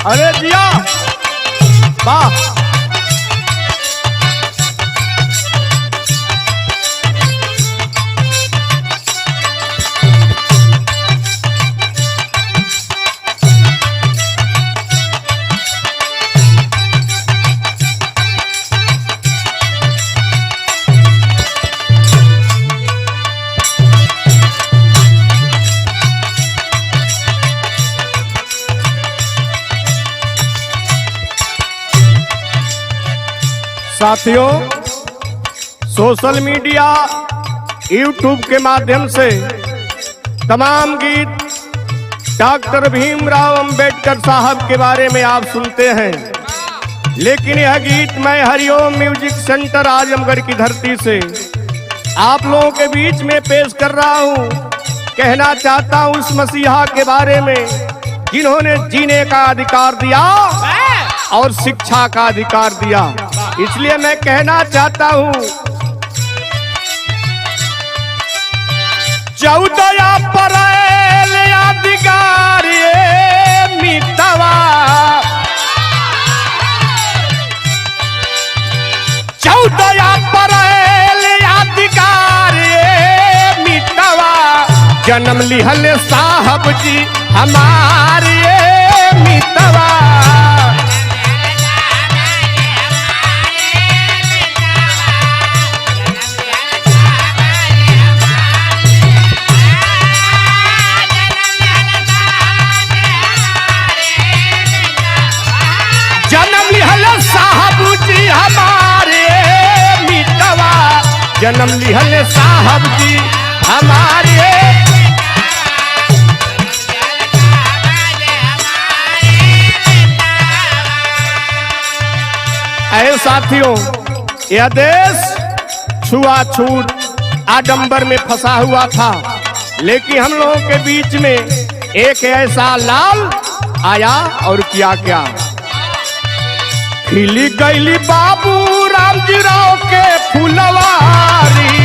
अरे जिया वाह। साथियों, सोशल मीडिया यूट्यूब के माध्यम से तमाम गीत डॉक्टर भीमराव अंबेडकर साहब के बारे में आप सुनते हैं, लेकिन यह गीत मैं हरिओम म्यूजिक सेंटर आजमगढ़ की धरती से आप लोगों के बीच में पेश कर रहा हूं। कहना चाहता हूं उस मसीहा के बारे में जिन्होंने जीने का अधिकार दिया और शिक्षा का अधिकार दिया। इसलिए मैं कहना चाहता हूं 14 अप्रैल यादगार मितवा, 14 अप्रैल यादगार मितवा, जन्म लिहल साहब जी हमारे मितवा। जन्म लिहल साहब जी हमारे। ऐ साथियों, यह देश छुआछूत आडंबर में फंसा हुआ था, लेकिन हम लोगों के बीच में एक ऐसा लाल आया और किया क्या, खिली गईली बाबू रामजी राव के फुलवारी।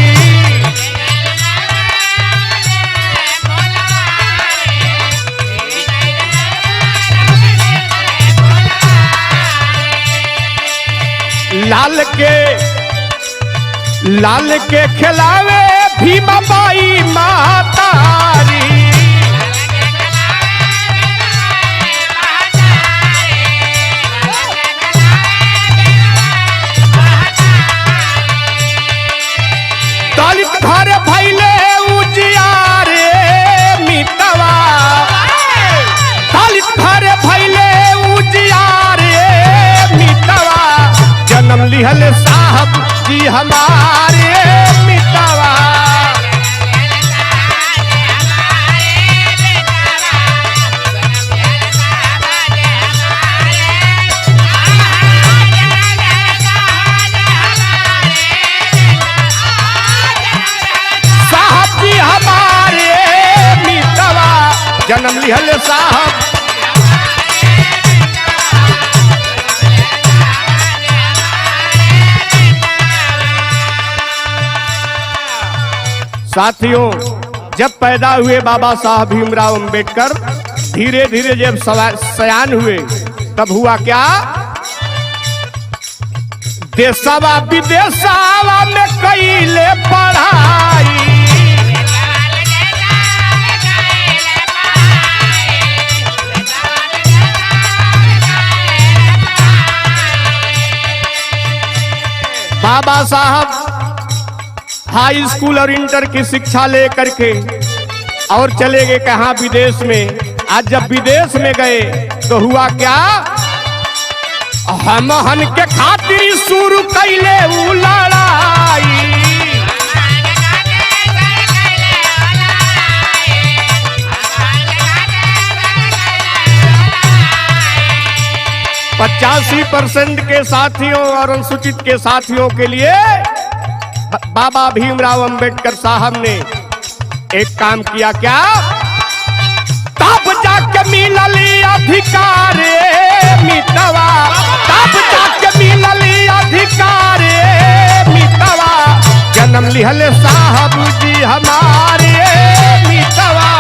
लाल के खिलावे भीमा बाई मातारी। घर भैले उजियारे मितवा, दलित घर भैले उजियारे मितवा, जन्म लिहल साहब जी हमारे मितवा। जन्म लिहल साहब साथियों, जब पैदा हुए बाबा साहब भीमराव अंबेडकर, धीरे धीरे जब सयान हुए तब हुआ क्या, देशवा विदेशवा में कईले पढ़ाई। बाबा साहब हाई स्कूल और इंटर की शिक्षा लेकर के और चले गए कहाँ, विदेश में। आज जब विदेश में गए तो हुआ क्या, हमहन के खातिर शुरू कैले उ लड़ाई। 85% के साथियों और अनुसूचित के साथियों के लिए बाबा भीमराव अंबेडकर साहब ने एक काम किया, क्या, तब जाके मिलली अधिकार मितवा, तब जाके मिलली अधिकार मितवा, जन्म लिहल साहब जी हमारे मितवा।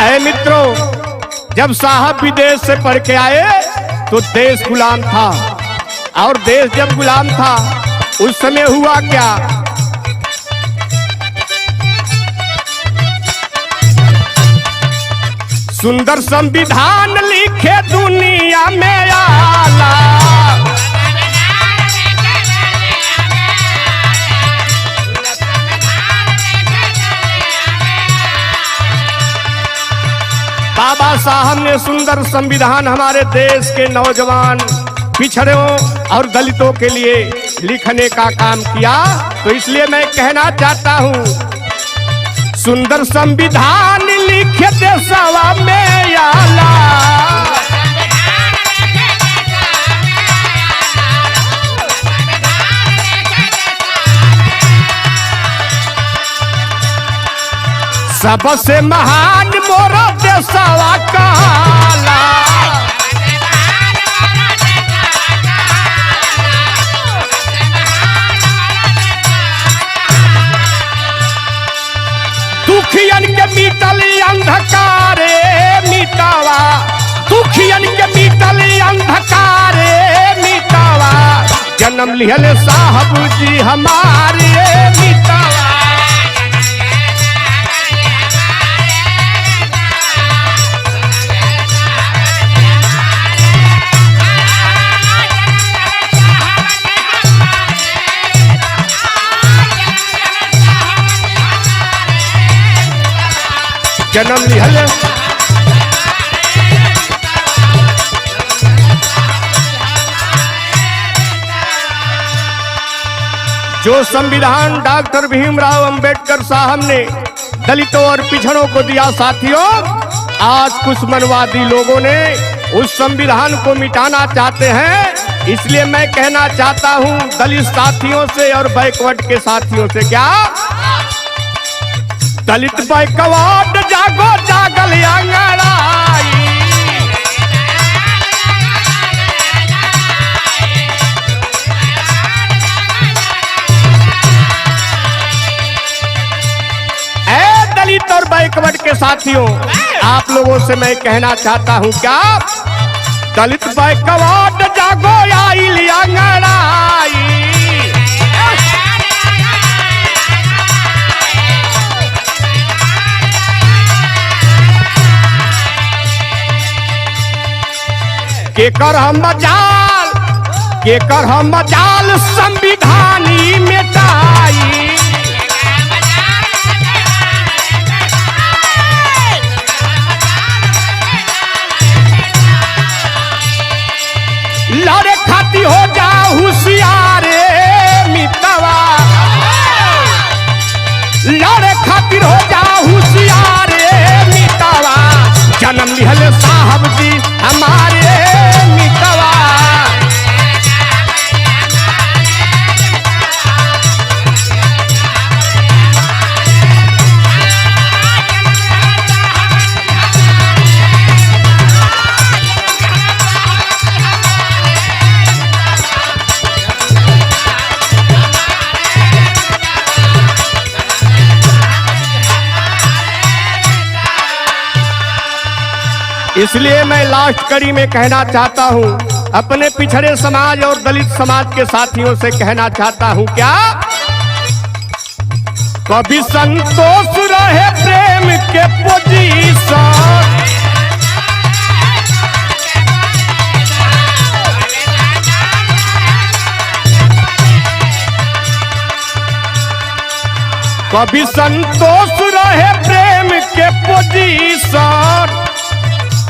ऐ मित्रों, जब साहब विदेश से पढ़ के आए तो देश गुलाम था, और देश जब गुलाम था उस समय हुआ क्या, सुंदर संविधान लिखे दुनिया में आला। बाबा साहब ने सुंदर संविधान हमारे देश के नौजवान, पिछड़ों और दलितों के लिए लिखने का काम किया। तो इसलिए मैं कहना चाहता हूँ, सुंदर संविधान लिखे देशवा में आला। सबसे महान मोरा देशवा कहला। दुखियन के मिटल अंधकारे मिटावा, दुखियन के मिटल अंधकारे मिटावा, जन्म लिहले साहब जी हमारे मिटावा। जन्म लिहले जो संविधान डॉक्टर भीमराव अंबेडकर साहब ने दलितों और पिछड़ों को दिया, साथियों आज कुछ मनवादी लोगों ने उस संविधान को मिटाना चाहते हैं। इसलिए मैं कहना चाहता हूं दलित साथियों से और बैकवर्ड के साथियों से, क्या दलित बैकवर्ड जागो जागल अंगड़ाई। ऐ दलित और बैकवर्ड के साथियों, आप लोगों से मैं कहना चाहता हूं, क्या दलित बैकवर्ड जागो आइल अंगड़ाई। केकर हम मजाल, केकर हम मजाल संविधानी मिटाई। लड़े खाती हो जा होशियारे मितवा, लड़े खातिर हो जा होशियारे मितवा, जन्म लिहले साहब जी हमारे मितवा। इसलिए मैं लास्ट कड़ी में कहना चाहता हूं, अपने पिछड़े समाज और दलित समाज के साथियों से कहना चाहता हूं, क्या कभी संतोष रहे प्रेम के पोजीशन। कभी संतोष रहे प्रेम के पोजीशन,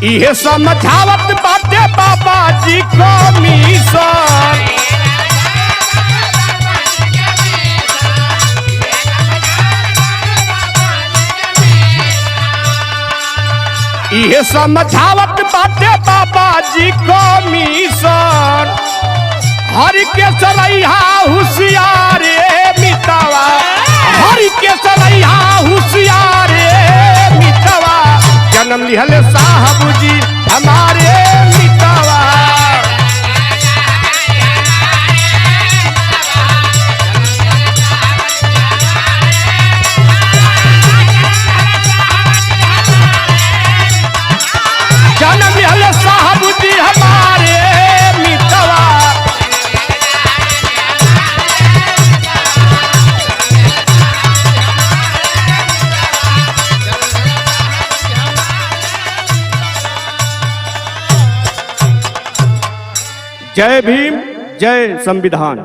इहे समझावत बाटे बाबा जी को मिशन। इहे समझावत बाटे बाबा जी को मिशन। हर के सरैया होशियारे मितवा, हर के सरैया होशियारे मितवा, जन्म लिहले साहब जी हमारे मितवा। जय भीम, जय संविधान।